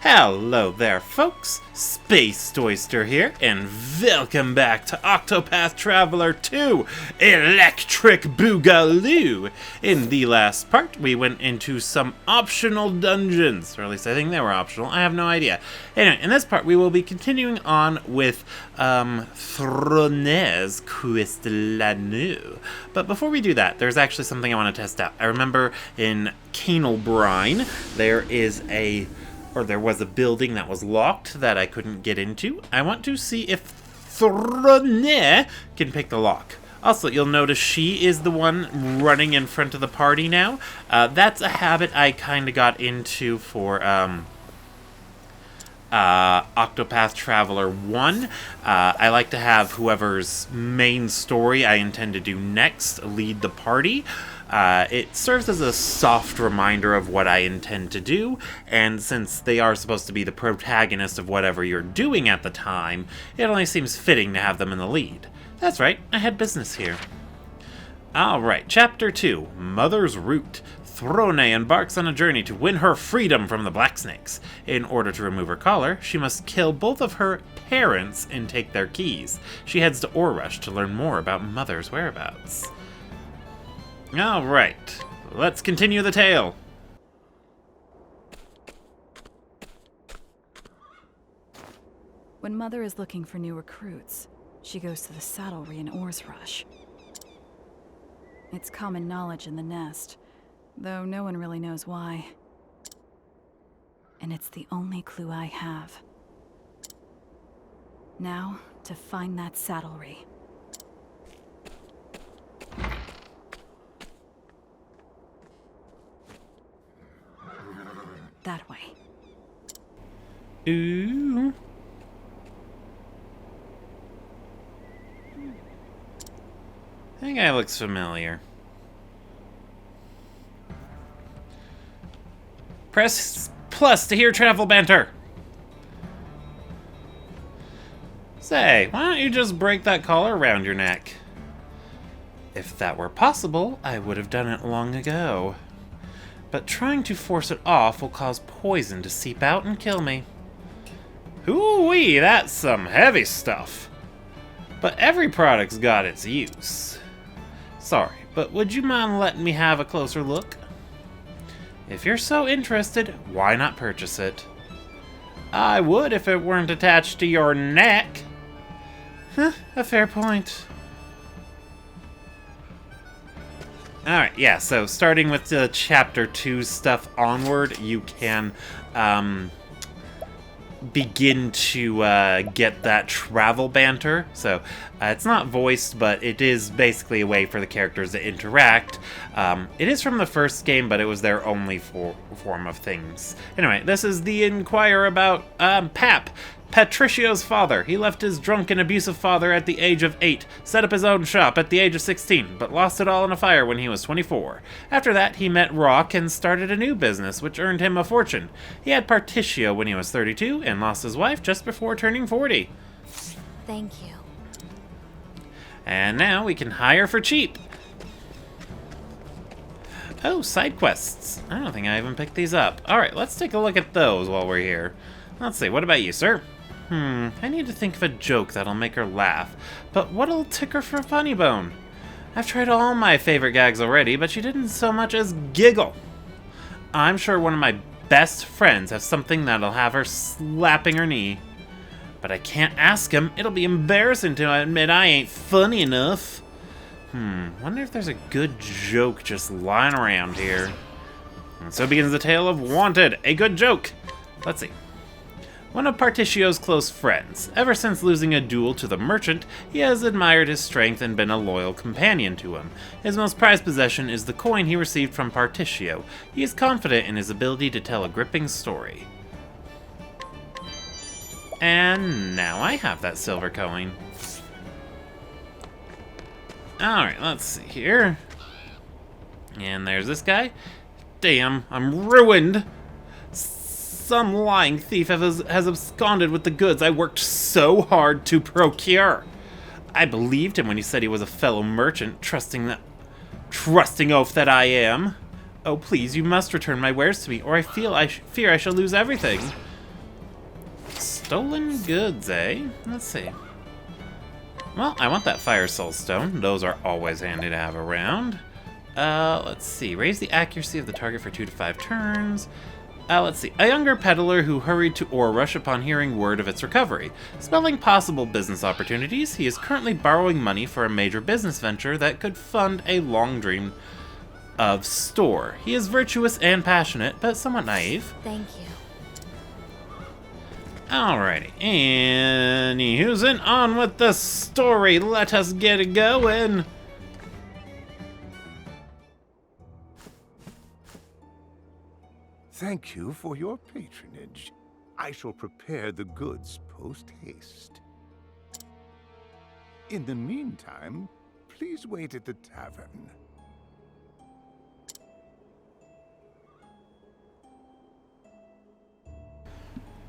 Hello there, folks. Space Toyster here, and welcome back to Octopath Traveler 2 Electric Boogaloo. In the last part, we went into some optional dungeons, or at least I think they were optional. I have no idea. Anyway, in this part, we will be continuing on with Thrones Quest Lanu. But before we do that, there's actually something I want to test out. I remember in Canalbrine, there was a building that was locked that I couldn't get into. I want to see if Throne can pick the lock. Also, you'll notice she is the one running in front of the party now. That's a habit I kind of got into for Octopath Traveler 1. I like to have whoever's main story I intend to do next lead the party. It serves as a soft reminder of what I intend to do, and since they are supposed to be the protagonist of whatever you're doing at the time, it only seems fitting to have them in the lead. That's right, I had business here. Alright, Chapter 2, Mother's Root. Throne embarks on a journey to win her freedom from the Black Snakes. In order to remove her collar, she must kill both of her parents and take their keys. She heads to Orrush to learn more about Mother's whereabouts. Alright, let's continue the tale. When Mother is looking for new recruits, she goes to the saddlery in Orrush. It's common knowledge in the nest, though no one really knows why. And it's the only clue I have. Now, to find that saddlery. That way. Ooh. That guy looks familiar. Press plus to hear travel banter. Say, why don't you just break that collar around your neck? If that were possible, I would have done it long ago. But trying to force it off will cause poison to seep out and kill me. Hoo-wee, that's some heavy stuff. But every product's got its use. Sorry, but would you mind letting me have a closer look? If you're so interested, why not purchase it? I would if it weren't attached to your neck. Huh, a fair point. Alright, yeah, so starting with the Chapter 2 stuff onward, you can begin to get that travel banter. So it's not voiced, but it is basically a way for the characters to interact. It is from the first game, but it was their only form of things. Anyway, this is the Inquirer about Pap. Patricio's father. He left his drunk and abusive father at the age of 8, set up his own shop at the age of 16, but lost it all in a fire when he was 24. After that, he met Rock and started a new business, which earned him a fortune. He had Patricio when he was 32 and lost his wife just before turning 40. Thank you. And now we can hire for cheap. Oh, side quests. I don't think I even picked these up. Alright, let's take a look at those while we're here. Let's see, what about you, sir? I need to think of a joke that'll make her laugh, but what'll tick her for a funny bone? I've tried all my favorite gags already, but she didn't so much as giggle. I'm sure one of my best friends has something that'll have her slapping her knee. But I can't ask him. It'll be embarrassing to admit I ain't funny enough. Wonder if there's a good joke just lying around here. And so begins the tale of Wanted, a good joke. Let's see. One of Patricio's close friends. Ever since losing a duel to the merchant, he has admired his strength and been a loyal companion to him. His most prized possession is the coin he received from Patricio. He is confident in his ability to tell a gripping story. And now I have that silver coin. Alright, let's see here. And there's this guy. Damn, I'm ruined! Some lying thief has absconded with the goods I worked so hard to procure. I believed him when he said he was a fellow merchant, trusting oaf that I am. Oh, please, you must return my wares to me, or fear I shall lose everything. Stolen goods, eh? Let's see. Well, I want that fire soul stone. Those are always handy to have around. Let's see. Raise the accuracy of the target for 2 to 5 turns. Let's see. A younger peddler who hurried to Orush upon hearing word of its recovery. Smelling possible business opportunities, he is currently borrowing money for a major business venture that could fund a long dream of store. He is virtuous and passionate, but somewhat naive. Thank you. Alrighty, and who's in on with the story? Let us get it going. Thank you for your patronage. I shall prepare the goods post-haste. In the meantime, please wait at the tavern.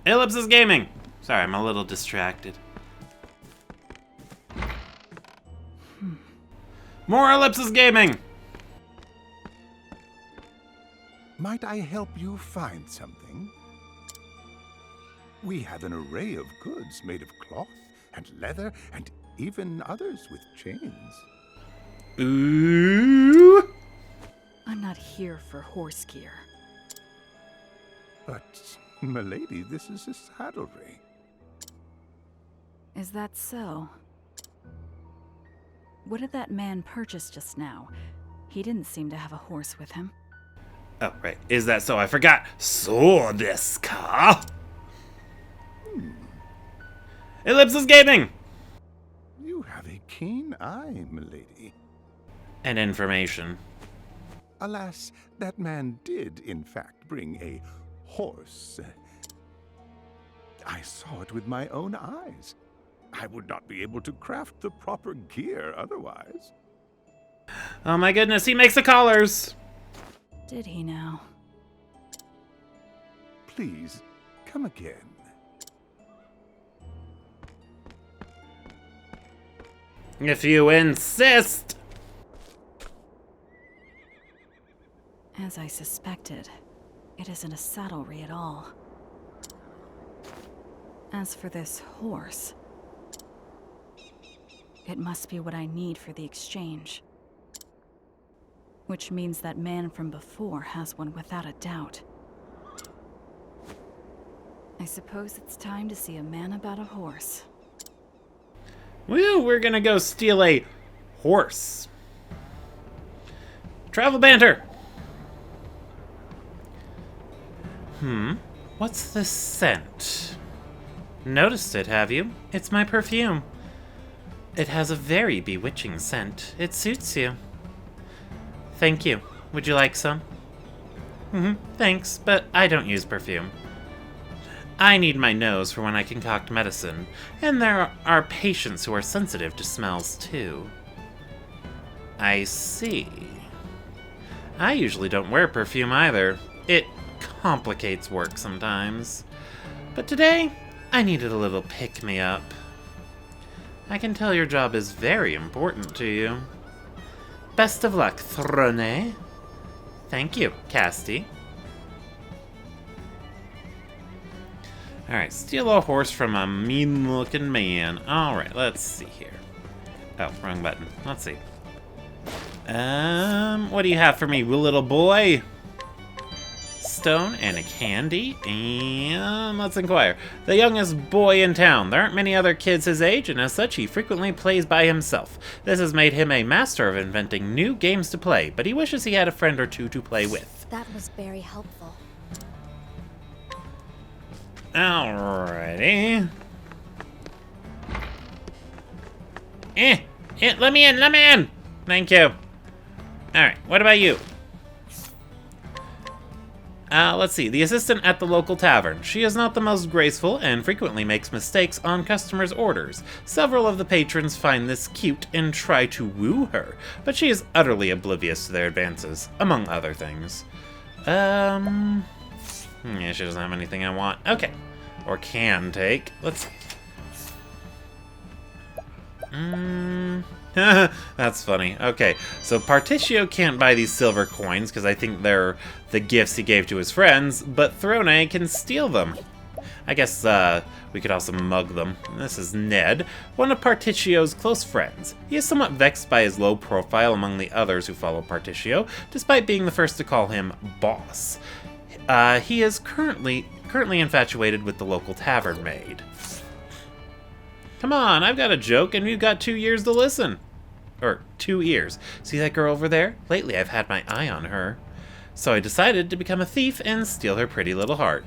Ellipsis Gaming! Sorry, I'm a little distracted. More Ellipsis Gaming! Might I help you find something? We have an array of goods made of cloth and leather and even others with chains. Ooh! I'm not here for horse gear. But, milady, this is a saddlery. Is that so? What did that man purchase just now? He didn't seem to have a horse with him. Oh, right. Is that so? I forgot. So desu ka? Ellipsis Gaming! You have a keen eye, milady. And information. Alas, that man did, in fact, bring a horse. I saw it with my own eyes. I would not be able to craft the proper gear otherwise. Oh my goodness, he makes the collars! Did he now? Please, come again. If you insist! As I suspected, it isn't a saddlery at all. As for this horse, it must be what I need for the exchange. Which means that man from before has one without a doubt. I suppose it's time to see a man about a horse. Woo, we're gonna go steal a horse. Travel banter! What's this scent? Noticed it, have you? It's my perfume. It has a very bewitching scent. It suits you. Thank you. Would you like some? Thanks, but I don't use perfume. I need my nose for when I concoct medicine, and there are patients who are sensitive to smells too. I see. I usually don't wear perfume either. It complicates work sometimes. But today, I needed a little pick-me-up. I can tell your job is very important to you. Best of luck, Throne. Thank you, Casti. Alright, steal a horse from a mean-looking man. Alright, let's see here. Oh, wrong button. Let's see. What do you have for me, little boy? Stone and a candy, and let's inquire. The youngest boy in town. There aren't many other kids his age, and as such, he frequently plays by himself. This has made him a master of inventing new games to play, but he wishes he had a friend or two to play with. That was very helpful. Alrighty. Let me in! Thank you. Alright, what about you? Let's see. The assistant at the local tavern. She is not the most graceful and frequently makes mistakes on customers' orders. Several of the patrons find this cute and try to woo her, but she is utterly oblivious to their advances, among other things. Yeah, she doesn't have anything I want. Okay. Or can take. Let's... That's funny. Okay, so Particio can't buy these silver coins because I think they're the gifts he gave to his friends, but Throne can steal them. I guess, we could also mug them. This is Ned, one of Particcio's close friends. He is somewhat vexed by his low profile among the others who follow Particio, despite being the first to call him boss. He is currently infatuated with the local tavern maid. Come on, I've got a joke and we've got 2 years to listen. Or 2 ears. See that girl over there? Lately I've had my eye on her. So I decided to become a thief and steal her pretty little heart.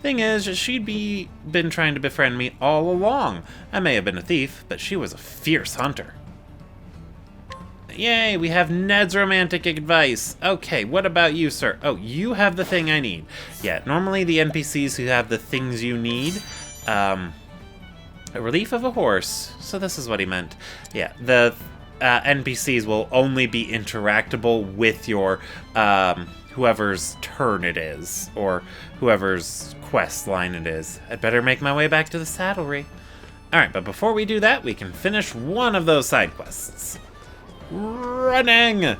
Thing is, she'd been trying to befriend me all along. I may have been a thief, but she was a fierce hunter. Yay, we have Ned's romantic advice. Okay, what about you, sir? Oh, you have the thing I need. Yeah, normally the NPCs who have the things you need, a relief of a horse. So this is what he meant. Yeah, the NPCs will only be interactable with your, whoever's turn it is, or whoever's quest line it is. I'd better make my way back to the saddlery. Alright, but before we do that, we can finish one of those side quests. Running!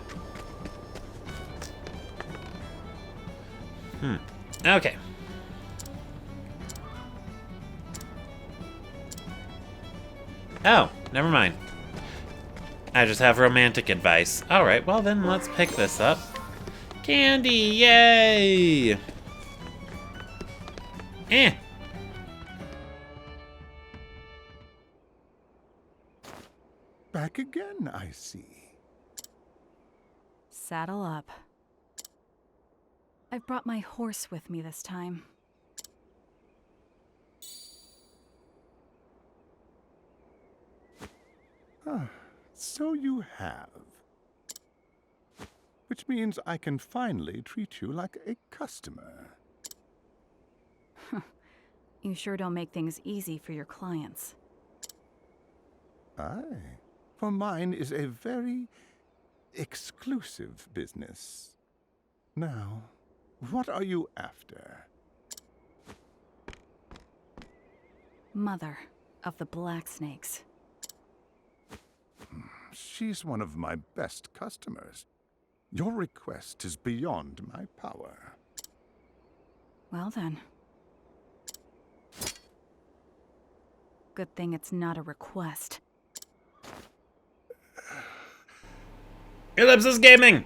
Okay. Oh, never mind. I just have romantic advice. Alright, well then let's pick this up. Candy, yay! Back again, I see. Saddle up. I've brought my horse with me this time. So you have. Which means I can finally treat you like a customer. You sure don't make things easy for your clients. Aye, for mine is a very exclusive business. Now, what are you after? Mother of the Black Snakes. She's one of my best customers. Your request is beyond my power. Well then. Good thing it's not a request. Ellipsis Gaming!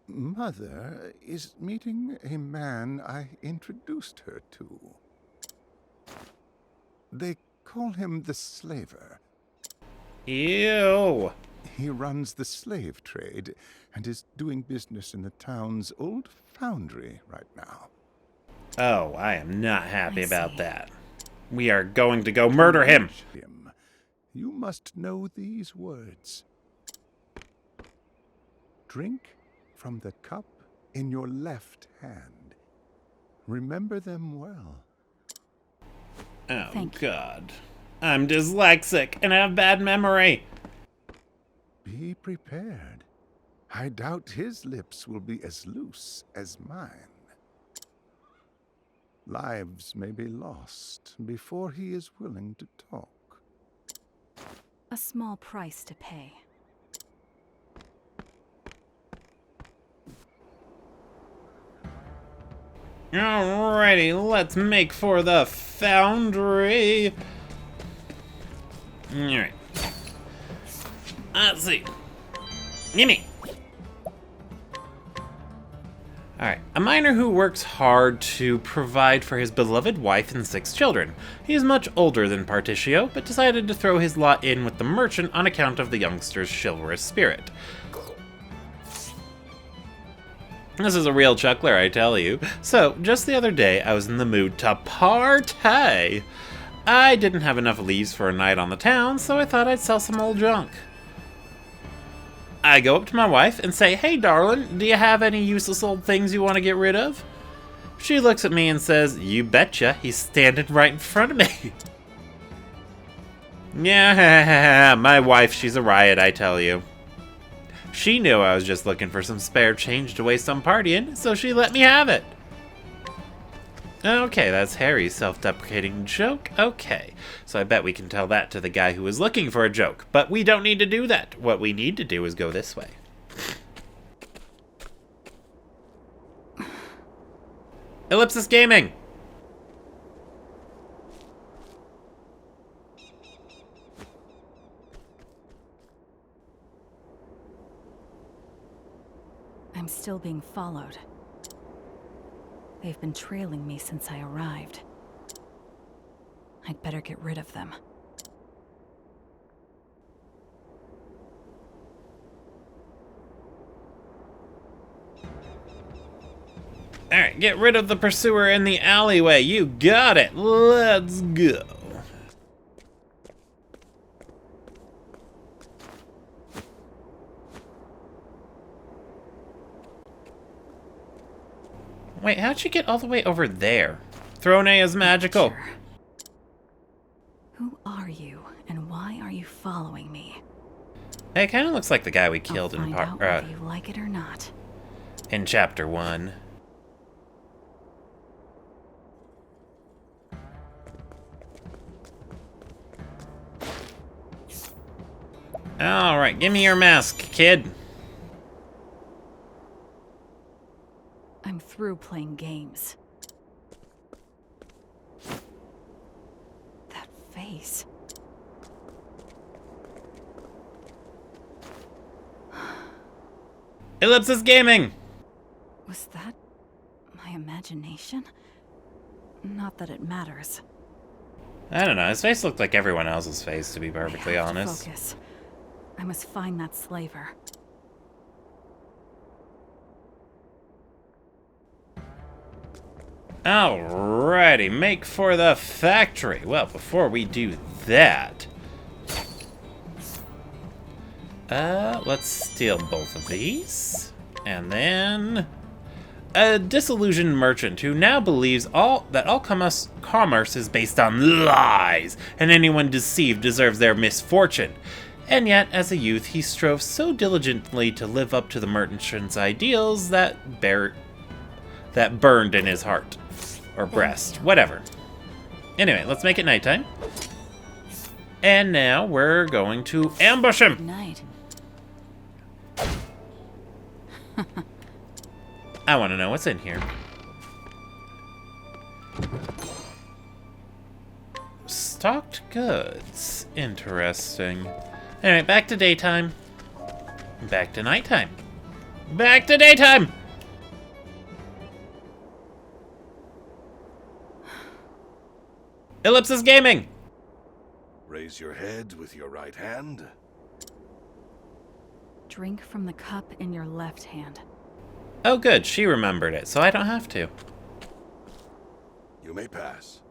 Mother is meeting a man I introduced her to. They call him the Slaver. Ew! He runs the slave trade and is doing business in the town's old foundry right now. Oh, I am not happy I about see. that. We are going to go murder him! You must know these words. Drink from the cup in your left hand. Remember them well. Oh, Thank you. God. I'm dyslexic and have bad memory. Be prepared. I doubt his lips will be as loose as mine. Lives may be lost before he is willing to talk. A small price to pay. Alrighty, let's make for the foundry. Alright. Let's see. Gimme! Alright, a miner who works hard to provide for his beloved wife and 6 children. He is much older than Particio, but decided to throw his lot in with the merchant on account of the youngster's chivalrous spirit. This is a real chuckler, I tell you. So, just the other day, I was in the mood to partay. I didn't have enough leaves for a night on the town, so I thought I'd sell some old junk. I go up to my wife and say, "Hey darling, do you have any useless old things you want to get rid of?" She looks at me and says, "You betcha, he's standing right in front of me." Yeah, my wife, she's a riot, I tell you. She knew I was just looking for some spare change to waste on partying, so she let me have it. Okay, that's Harry's self-deprecating joke. Okay, so I bet we can tell that to the guy who was looking for a joke. But we don't need to do that. What we need to do is go this way. Ellipsis Gaming! I'm still being followed. They've been trailing me since I arrived. I'd better get rid of them. Alright, get rid of the pursuer in the alleyway. You got it. Let's go. Wait, how'd you get all the way over there? Throne is magical. Sure. Who are you, and why are you following me? Hey, it kind of looks like the guy we killed I'll in find out whether you like it or not. in chapter 1. Alright, give me your mask, kid. I'm through playing games. That face. Ellipsis Gaming! Was that my imagination? Not that it matters. I don't know, his face looked like everyone else's face, to be perfectly I have to honest. focus. I must find that slaver. Alrighty, make for the factory. Well, before we do that... let's steal both of these. And then... a disillusioned merchant who now believes that all commerce is based on lies, and anyone deceived deserves their misfortune. And yet, as a youth, he strove so diligently to live up to the merchant's ideals that burned in his heart. Or breast, whatever. Anyway, let's make it nighttime. And now we're going to ambush him! Good night. I want to know what's in here. Stocked goods. Interesting. Anyway, back to daytime. Back to nighttime. Back to daytime! Ellipsis Gaming! Raise your head with your right hand. Drink from the cup in your left hand. Oh good, she remembered it, so I don't have to. You may pass.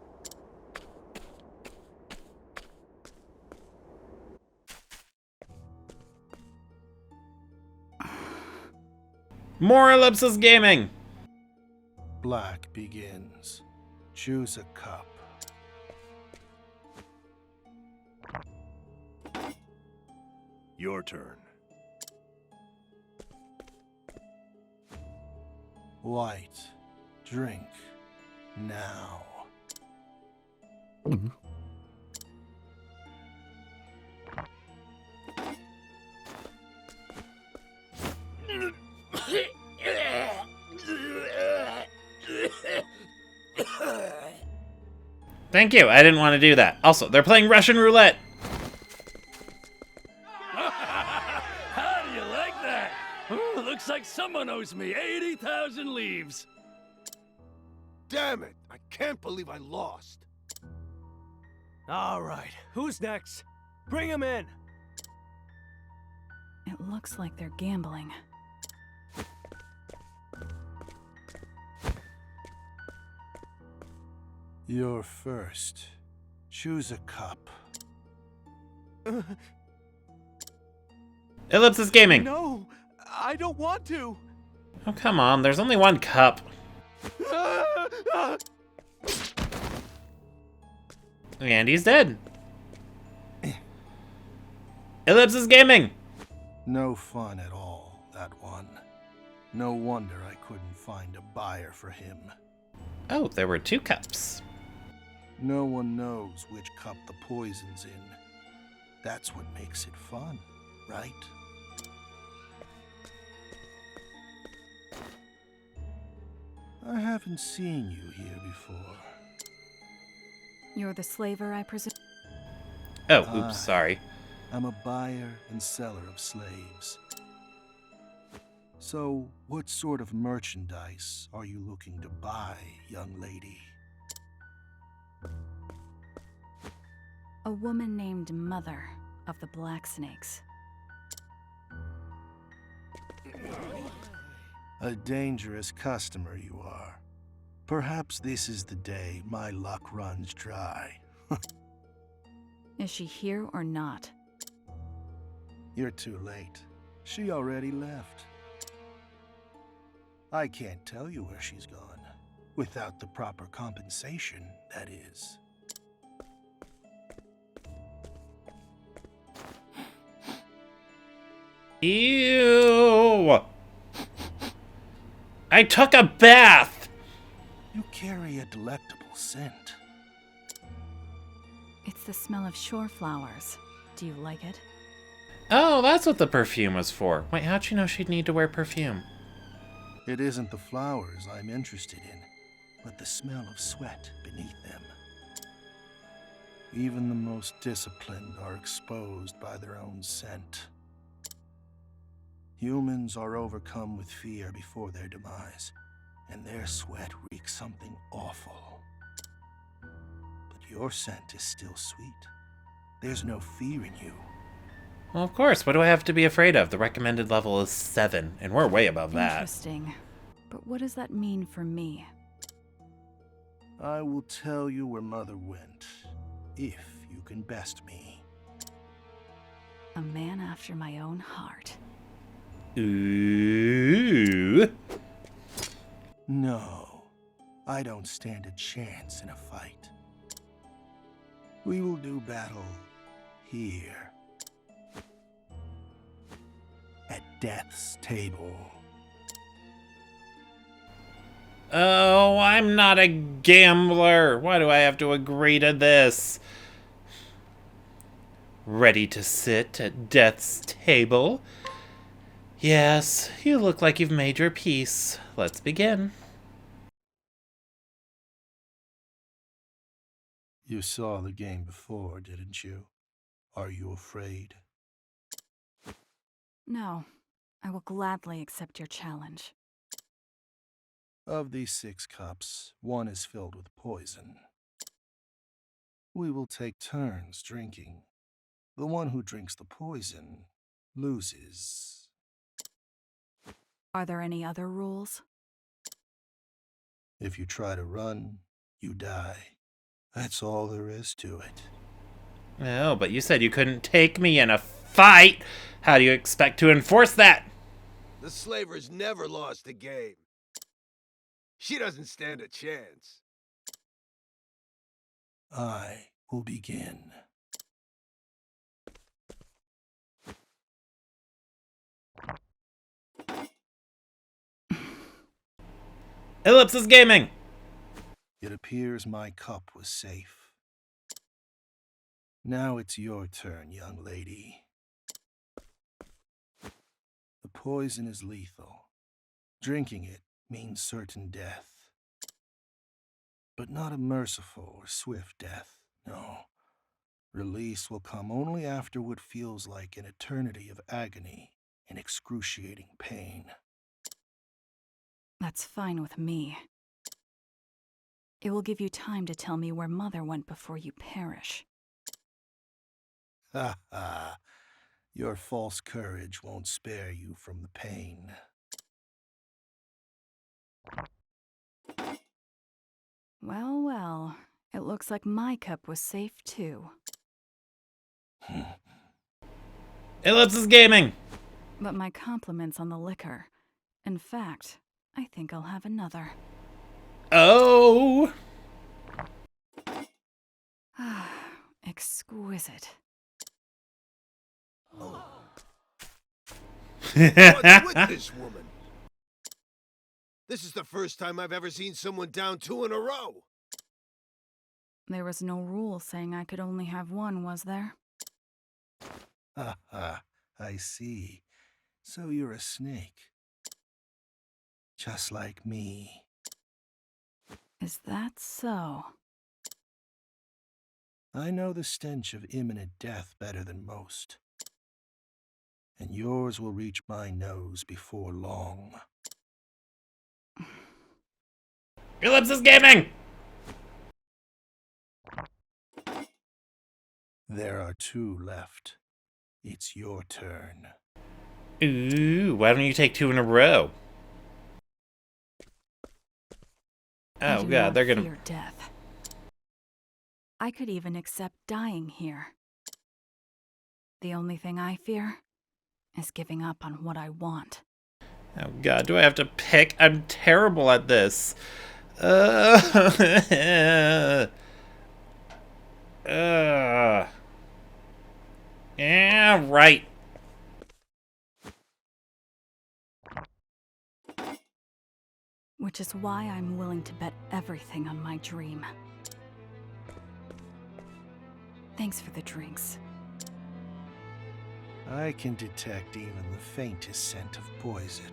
More Ellipsis Gaming! Black begins. Choose a cup. Your turn. White. Drink. Now. Thank you, I didn't want to do that. Also, they're playing Russian roulette! How do you like that? Ooh, looks like someone owes me 80,000 leaves. Damn it! I can't believe I lost. All right, who's next? Bring him in. It looks like they're gambling. You're first. Choose a cup. Ellipsis Gaming! No, I don't want to. Oh, come on, there's only one cup. And he's dead. Ellipsis Gaming! No fun at all, that one. No wonder I couldn't find a buyer for him. Oh, there were 2 cups. No one knows which cup the poison's in. That's what makes it fun, right? I haven't seen you here before. You're the slaver, I presume? Oh, oops, sorry. I'm a buyer and seller of slaves. So, what sort of merchandise are you looking to buy, young lady? A woman named Mother of the Black Snakes. A dangerous customer you are. Perhaps this is the day my luck runs dry. Is she here or not? You're too late. She already left. I can't tell you where she's gone. Without the proper compensation, that is. Ew! I took a bath! You carry a delectable scent. It's the smell of shore flowers. Do you like it? Oh, that's what the perfume was for. Wait, how'd you know she'd need to wear perfume? It isn't the flowers I'm interested in, but the smell of sweat beneath them. Even the most disciplined are exposed by their own scent. Humans are overcome with fear before their demise, and their sweat reeks something awful. But your scent is still sweet. There's no fear in you. Well, of course, what do I have to be afraid of? The recommended level is 7, and we're way above that. Interesting. But what does that mean for me? I will tell you where Mother went, if you can best me. A man after my own heart. Ooh. No, I don't stand a chance in a fight. We will do battle here. At Death's table. Oh, I'm not a gambler. Why do I have to agree to this? Ready to sit at Death's table? Yes, you look like you've made your peace. Let's begin. You saw the game before, didn't you? Are you afraid? No, I will gladly accept your challenge. Of these 6 cups, 1 is filled with poison. We will take turns drinking. The one who drinks the poison loses. Are there any other rules? If you try to run, you die. That's all there is to it. Oh, but you said you couldn't take me in a fight. How do you expect to enforce that? The slavers never lost a game. She doesn't stand a chance. I will begin. Ellipsis Gaming! It appears my cup was safe. Now it's your turn, young lady. The poison is lethal. Drinking it means certain death. But not a merciful or swift death, no. Release will come only after what feels like an eternity of agony and excruciating pain. That's fine with me. It will give you time to tell me where Mother went before you perish. Ha ha. Your false courage won't spare you from the pain. Well, well. It looks like my cup was safe too. Ellipsis Gaming! But my compliments on the liquor. In fact, I think I'll have another. Oh! Exquisite. What's with this woman? This is the first time I've ever seen someone down 2 in a row. There was no rule saying I could only have one, was there? Ha ha. I see. So you're a snake. Just like me. Is that so? I know the stench of imminent death better than most. and yours will reach my nose before long. Ellipsis Gaming! There are 2 left. It's your turn. Ooh, why don't you take 2 in a row? I Oh do god, not they're gonna... fear death. I could even accept dying here. The only thing I fear is giving up on what I want. Oh god, do I have to pick? I'm terrible at this. Yeah, right. Which is why I'm willing to bet everything on my dream. Thanks for the drinks. I can detect even the faintest scent of poison.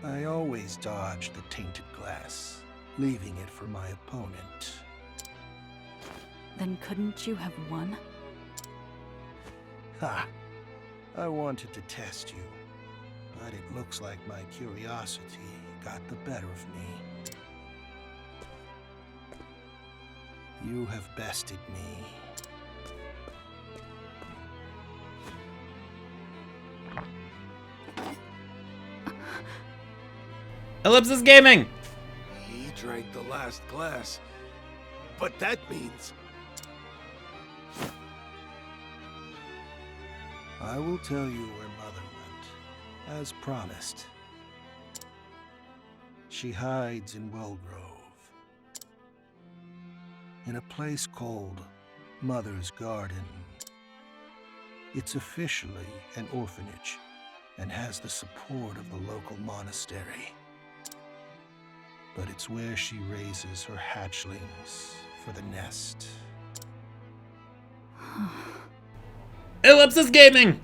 I always dodge the tainted glass, leaving it for my opponent. Then couldn't you have won? Ha! I wanted to test you, but it looks like my curiosity got the better of me. You have bested me. Ellipsis Gaming! He drank the last glass. But that means... I will tell you where Mother went, as promised. She hides in Wellgrove, in a place called Mother's Garden. It's officially an orphanage and has the support of the local monastery. But it's where she raises her hatchlings for the nest. Ellipsis Gaming!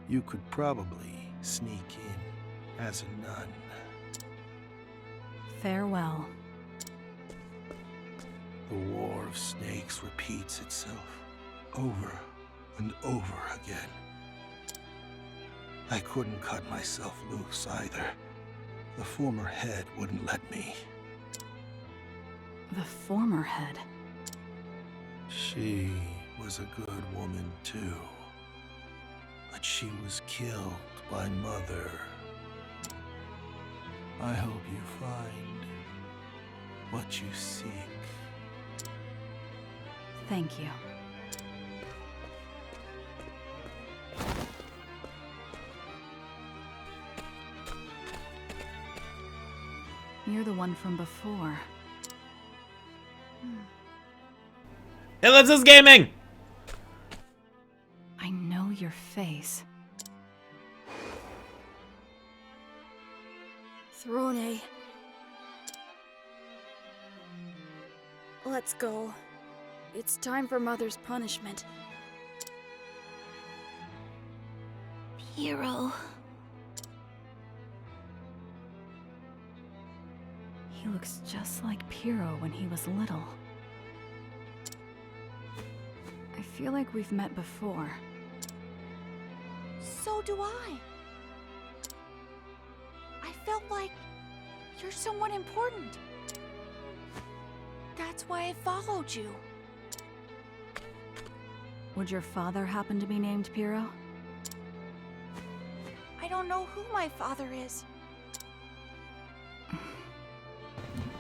You could probably sneak in as a nun. Farewell. The War of Snakes repeats itself over and over again. I couldn't cut myself loose either. The former head wouldn't let me. The former head. She was a good woman too. But she was killed by Mother. I hope you find what you seek. Thank you. You're the one from before. Ellipsis Gaming! I know your face. Throne. Let's go. It's time for Mother's punishment. Hero. He looks just like Piero when he was little. I feel like we've met before. So do I. I felt like you're someone important. That's why I followed you. Would your father happen to be named Piero? I don't know who my father is.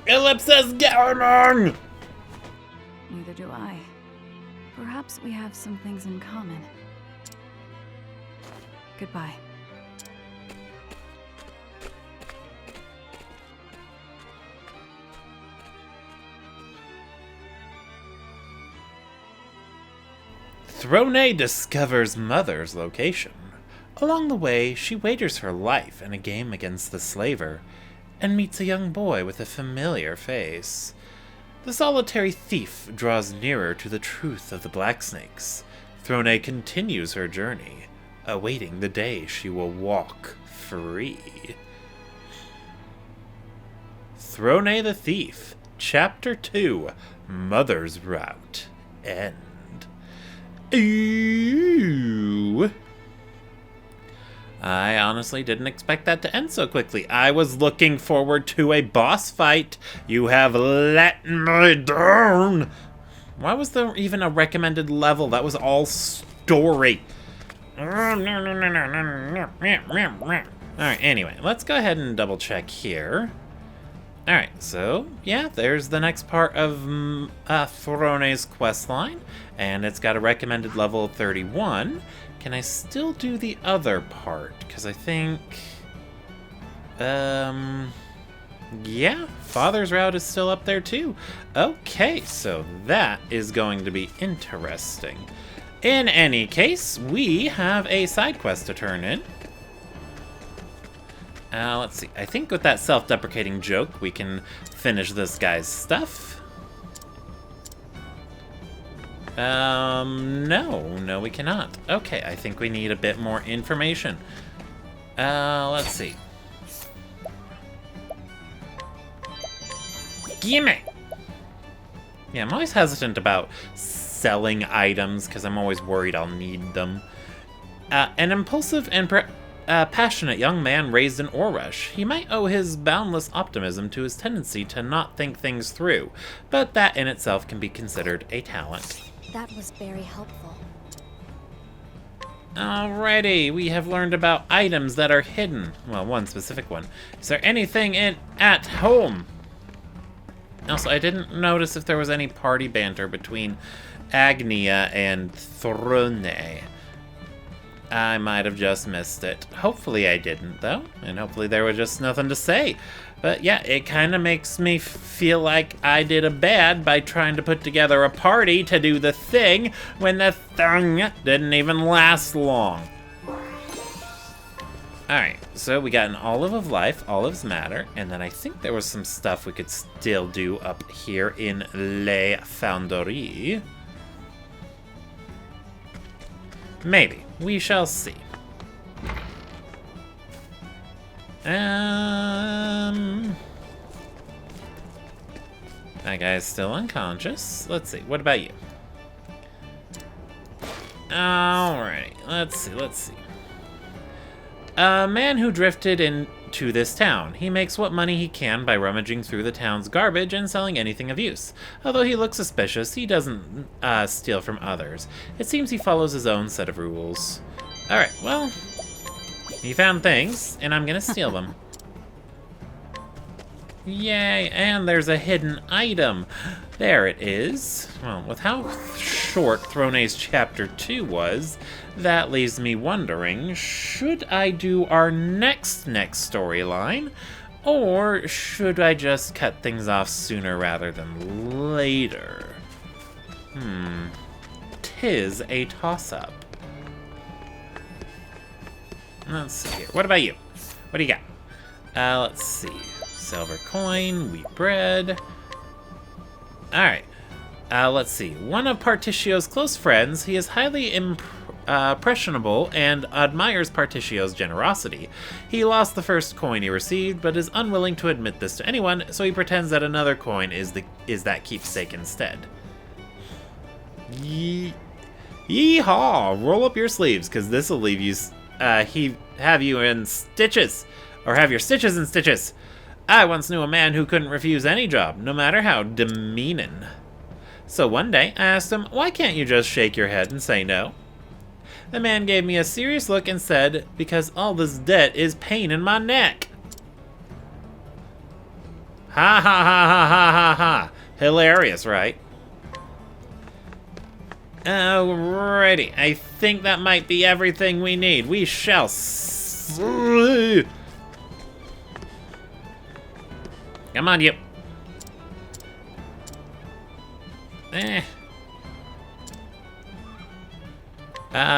Ellipsis Gaming! Neither do I. Perhaps we have some things in common. Goodbye. Throne discovers Mother's location. Along the way, she wagers her life in a game against the slaver, and meets a young boy with a familiar face. The solitary thief draws nearer to the truth of the Blacksnakes. Throne continues her journey, awaiting the day she will walk free. Throne the Thief, Chapter 2, Mother's Route, End. Ooh. I honestly didn't expect that to end so quickly. I was looking forward to a boss fight. You have let me down. Why was there even a recommended level? That was all story. Alright, anyway, let's go ahead and double check here. Alright, so, yeah, there's the next part of Throne's questline, and it's got a recommended level of 31. Can I still do the other part? Because I think... yeah, Father's route is still up there too. Okay, so that is going to be interesting. In any case, we have a side quest to turn in. Let's see. I think with that self-deprecating joke, we can finish this guy's stuff. No, we cannot. Okay, I think we need a bit more information. Let's see. Gimme! Yeah, I'm always hesitant about selling items because I'm always worried I'll need them. An impulsive and passionate young man raised in Orush. He might owe his boundless optimism to his tendency to not think things through, but that in itself can be considered a talent. That was very helpful. Alrighty, we have learned about items that are hidden. Well, one specific one. Is there anything at home? Also, I didn't notice if there was any party banter between Agnia and Throne. I might have just missed it. Hopefully I didn't, though, and hopefully there was just nothing to say. But yeah, it kind of makes me feel like I did a bad by trying to put together a party to do the thing when the thing didn't even last long. Alright, so we got an Olive of Life, Olives Matter, and then I think there was some stuff we could still do up here in Les Foundries. Maybe. We shall see. That guy's still unconscious. Let's see. What about you? Alright. Let's see. A man who drifted into this town. He makes what money he can by rummaging through the town's garbage and selling anything of use. Although he looks suspicious, he doesn't steal from others. It seems he follows his own set of rules. Alright, well, he found things, and I'm gonna steal them. Yay, and there's a hidden item. There it is. Well, with how short Throne's Chapter 2 was, that leaves me wondering, should I do our next storyline, or should I just cut things off sooner rather than later? 'Tis a toss-up. Let's see here. What about you? What do you got? Let's see. Silver coin, wheat bread. Alright. Let's see. One of Particio's close friends, he is highly impressionable and admires Particio's generosity. He lost the first coin he received, but is unwilling to admit this to anyone, so he pretends that another coin is that keepsake instead. Yeehaw! Roll up your sleeves, because this will leave you, have you in stitches. Or have your stitches in stitches. I once knew a man who couldn't refuse any job, no matter how demeaning. So one day, I asked him, why can't you just shake your head and say no? The man gave me a serious look and said, because all this debt is pain in my neck. Ha ha ha ha ha ha ha. Hilarious, right? Alrighty, I think that might be everything we need. We shall see. Come on, you.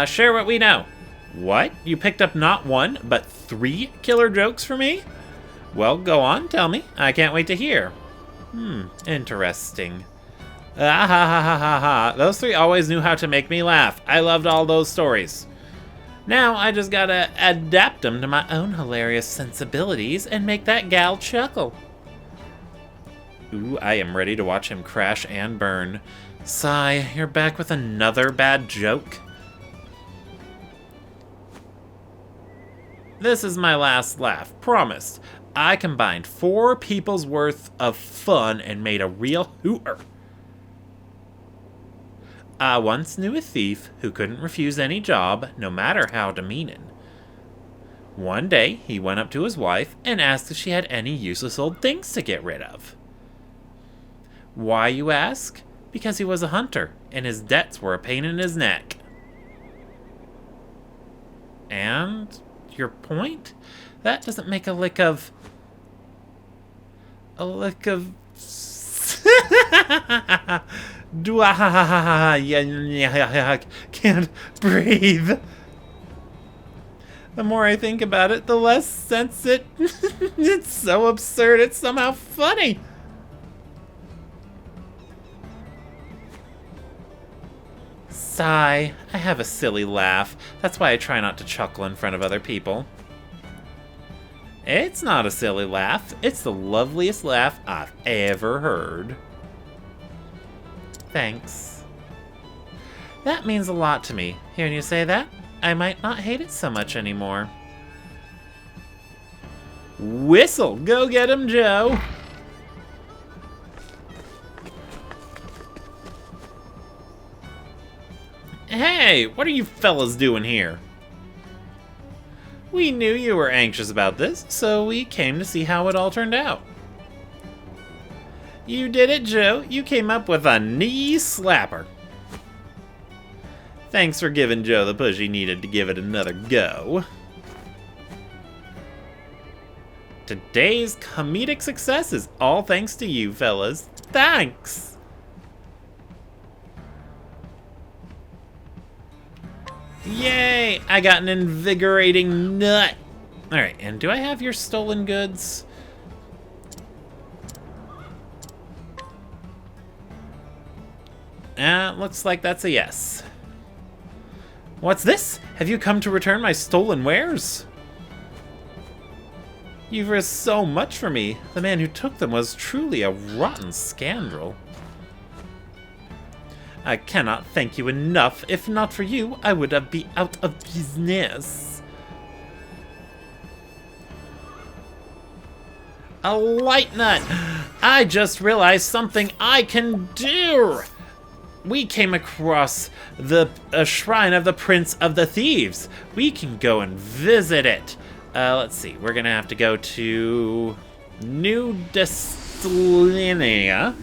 Share what we know. What? You picked up not one, but 3 killer jokes for me? Well, go on, tell me. I can't wait to hear. Interesting. Ah ha ha ha ha ha. Those 3 always knew how to make me laugh. I loved all those stories. Now I just gotta adapt them to my own hilarious sensibilities and make that gal chuckle. Ooh, I am ready to watch him crash and burn. Sigh, you're back with another bad joke? This is my last laugh, promised. I combined 4 people's worth of fun and made a real hooter. I once knew a thief who couldn't refuse any job, no matter how demeaning. One day, he went up to his wife and asked if she had any useless old things to get rid of. Why, you ask? Because he was a hunter, and his debts were a pain in his neck. And your point? That doesn't make a lick of... Do I can't breathe. The more I think about it, the less sense it's so absurd, it's somehow funny. Sigh. I have a silly laugh. That's why I try not to chuckle in front of other people. It's not a silly laugh. It's the loveliest laugh I've ever heard. Thanks. That means a lot to me. Hearing you say that, I might not hate it so much anymore. Whistle! Go get him, Joe! Hey, what are you fellas doing here? We knew you were anxious about this, so we came to see how it all turned out. You did it, Joe. You came up with a knee slapper. Thanks for giving Joe the push he needed to give it another go. Today's comedic success is all thanks to you, fellas. Thanks! Yay! I got an invigorating nut! Alright, and do I have your stolen goods? Looks like that's a yes. What's this? Have you come to return my stolen wares? You've risked so much for me. The man who took them was truly a rotten scoundrel. I cannot thank you enough. If not for you, I would be out of business. A light nut! I just realized something I can do! We came across a shrine of the Prince of the Thieves. We can go and visit it. Let's see. We're going to have to go to New Destlinia.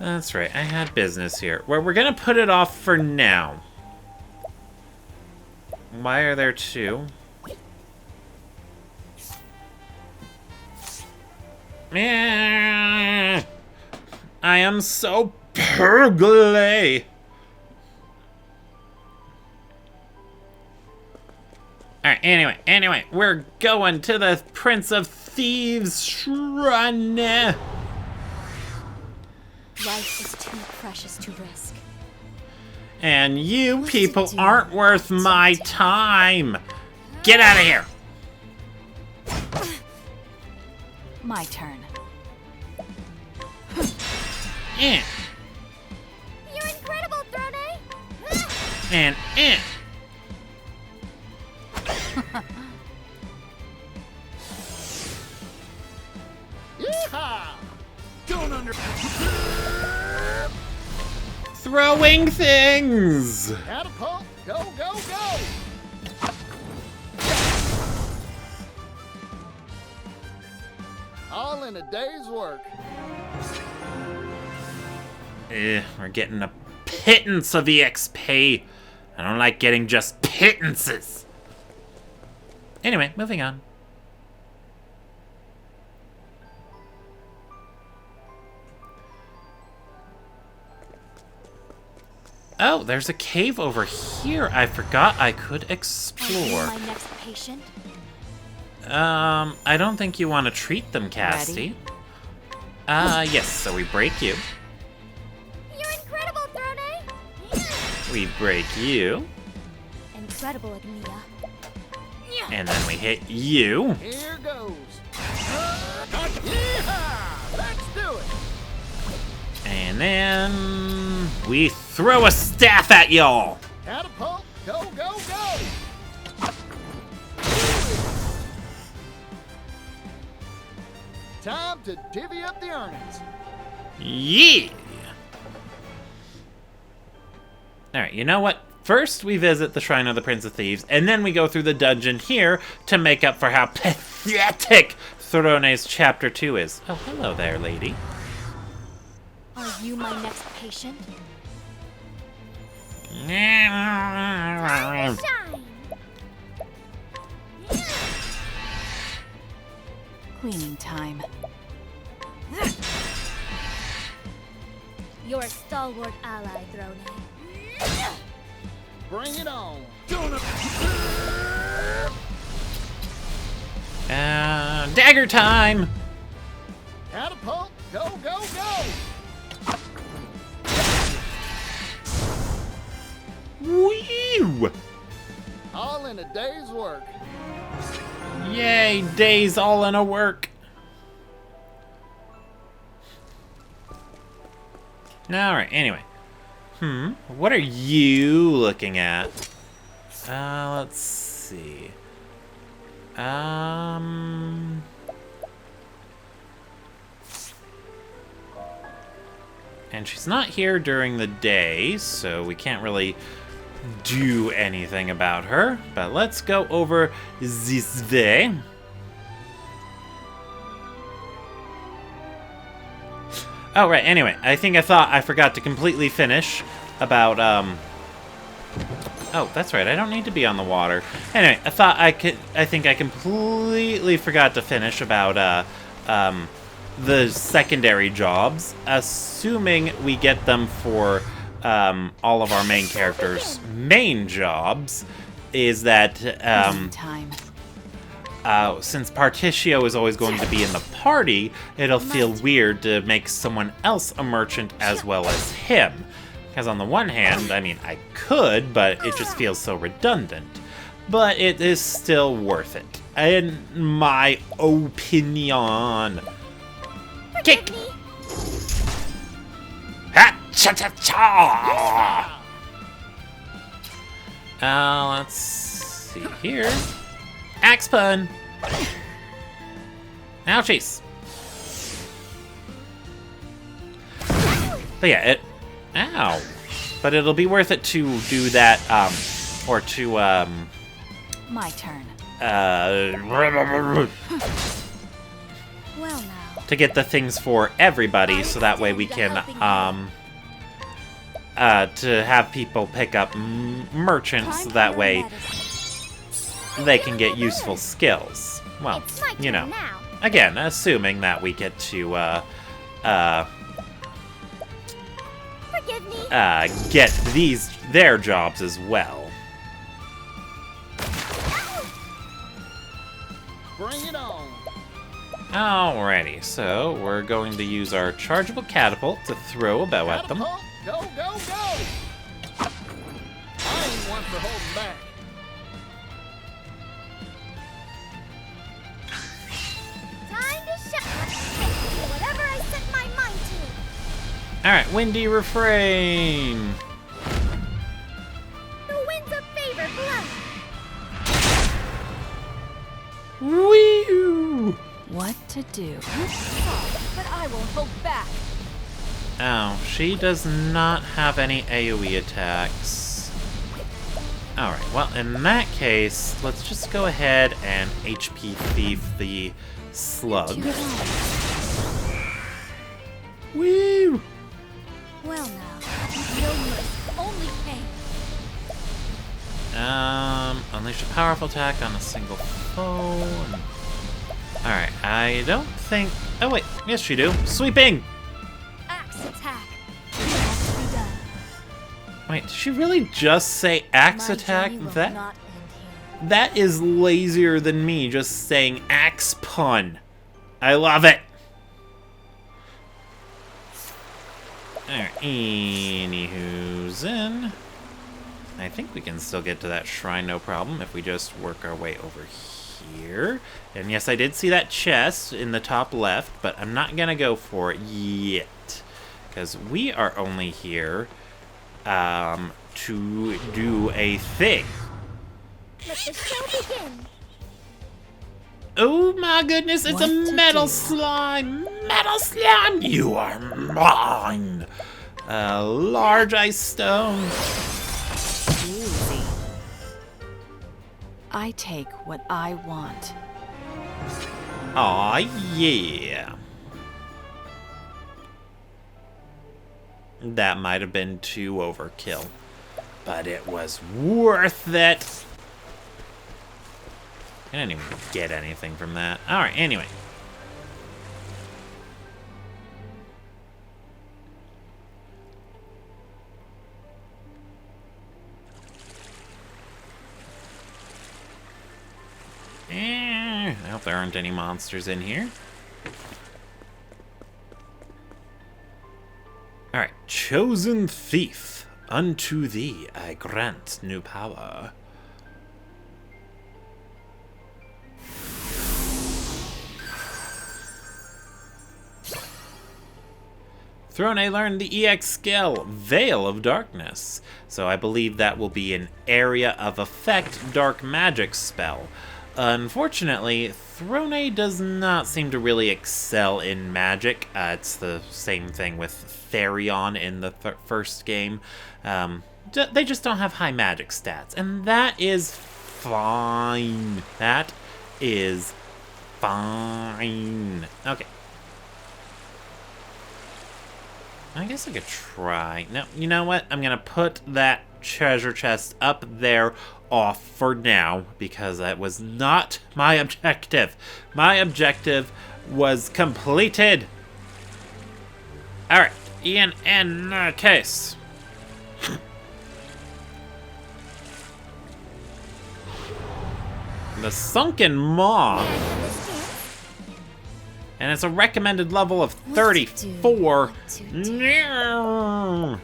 That's right. I had business here. Well, we're going to put it off for now. Why are there 2? I am so purgly. Alright, anyway, we're going to the Prince of Thieves shrine. Life is too precious to risk. And you people aren't worth my time. Get out of here. My turn. Eh. You're incredible, Throne! And Yeehaw! Don't under... throwing things. Catapult! Go, go, go! All in a day's work. We're getting a pittance of EXP. I don't like getting just pittances. Anyway, moving on. Oh, there's a cave over here. I forgot I could explore. My next patient. I don't think you want to treat them, Casty. Yes, so we break you. You're incredible, Throne! We break you. And incredible, Agnia. And then we hit you. Here goes. Yeehaw! Let's do it. And then we throw a staff at y'all. Catapult. Go, go, go. Time to divvy up the earnings. Yeah. Alright, you know what? First, we visit the Shrine of the Prince of Thieves, and then we go through the dungeon here to make up for how pathetic Throne's Chapter 2 is. Oh, hello there, lady. Are you my next patient? Shine! Cleaning time. You're a stalwart ally, Throne. Bring it on. Dagger time! Catapult. Go, go, go. Woo! All in a day's work. Yay, days all in a work. Alright, anyway. What are you looking at? Let's see. And she's not here during the day, so we can't really do anything about her. But let's go over this way. Oh, right, anyway, I thought I forgot to completely finish about, Oh, that's right, I don't need to be on the water. Anyway, I think I completely forgot to finish about, the secondary jobs, assuming we get them for, all of our main characters' main jobs, is that, Time. since Particio is always going to be in the party, it'll feel weird to make someone else a merchant as well as him. Because on the one hand, I mean, I could, but it just feels so redundant. But it is still worth it, in my opinion. Kick! Ha! Cha-cha-cha! Let's see here. Axe pun! Ouchies! But yeah, ow. But it'll be worth it to do that, or to, My turn. Well now. to get the things for everybody, so that way we can, to have people pick up merchants, so that way they can get useful skills. Well, It's my you know, turn now. again, assuming that we get to, Forgive me. get their jobs as well. Bring it on. Alrighty, so we're going to use our chargeable catapult to throw a bow at them. Catapult. Go, go, go. I ain't one for holding back. Time to shine. Do whatever I set my mind to. Alright, windy refrain. The winds of favor blow. Woo! What to do? But I won't hold back. Oh, she does not have any AoE attacks. Alright, well, in that case, let's just go ahead and HP thief the slug. Woo! Well now. No mercy, only pain. Unleash a powerful attack on a single foe. Alright, I don't think... Oh wait, yes you do. Sweeping! Axe attack. Has to be done. Wait, did she really just say axe My attack? journey will That not end here. That is lazier than me just saying axe pun. I love it! Alright, anywho's in. I think we can still get to that shrine, no problem, if we just work our way over here. And yes, I did see that chest in the top left, but I'm not gonna go for it yet. Because we are only here to do a thing. Let the show begin. Oh my goodness, it's What a to metal do? slime! Metal slime! You are mine! A large ice stone. Easy. I take what I want. Aw, yeah. That might have been too overkill, but it was worth it. I didn't even get anything from that. Alright, anyway. I hope there aren't any monsters in here. Alright, chosen thief, unto thee I grant new power. Throne learned the EX skill, Veil of Darkness. So I believe that will be an area of effect dark magic spell. Unfortunately, Throne does not seem to really excel in magic. It's the same thing with Therion in the first game. They just don't have high magic stats, and that is fine. That is fine. Okay. I guess I could try. No, you know what? I'm gonna put that treasure chest up there off for now, because that was not my objective. My objective was completed. Alright, in case. The Sunken Maw. And it's a recommended level of 34. No.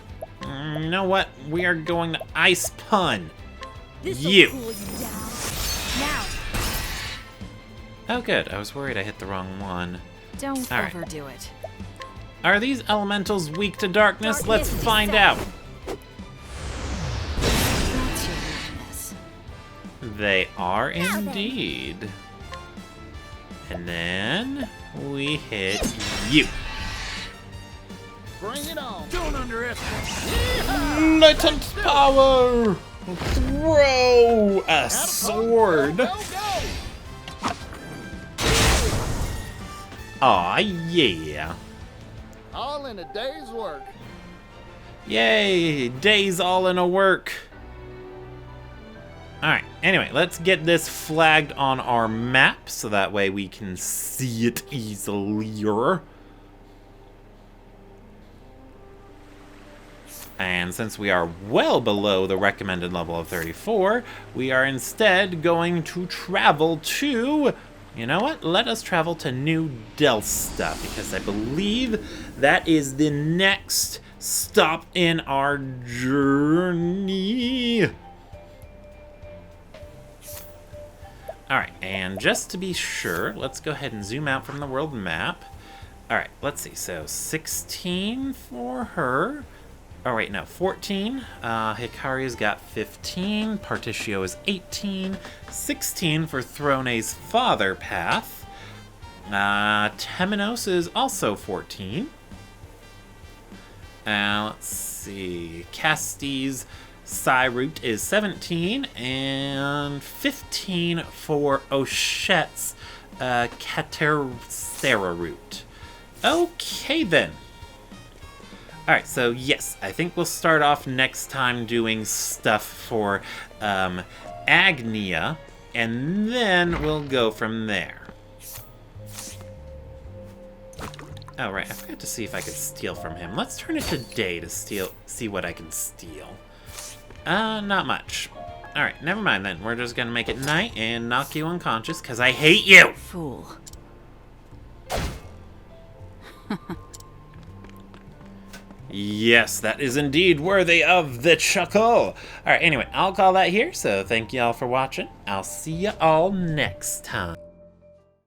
You know what? We are going to Ice Pun. You. Cool you down. Now. Oh, good. I was worried I hit the wrong one. Don't All right. overdo it. Are these elementals weak to darkness? Darkness Let's is find set. out. That's your weakness. They are Now then. indeed. And then we hit you. Bring it on. Don't underestimate. Latent power! Throw a sword! Go, go. Aw, yeah. All in a day's work. Yay! Days all in a work. Alright, anyway, let's get this flagged on our map so that way we can see it easier. And since we are well below the recommended level of 34, we are instead going to travel to... You know what? Let us travel to New Delsta, because I believe that is the next stop in our journey. Alright, and just to be sure, let's go ahead and zoom out from the world map. Alright, let's see. So 16 for her. Oh, wait, no, 14. Hikari's got 15. Particio is 18. 16 for Throne's father path. Temenos is also 14. Let's see. Casti's Cyrute is 17. And 15 for Oshet's Catercerarute. Okay, then. Alright, so yes, I think we'll start off next time doing stuff for Agnia, and then we'll go from there. Oh, right, I forgot to see if I could steal from him. Let's turn it to day to see what I can steal. Not much. Alright, never mind then. We're just gonna make it night and knock you unconscious, because I hate you! Fool. Yes, that is indeed worthy of the chuckle. Alright, anyway, I'll call that here, so thank you all for watching. I'll see you all next time.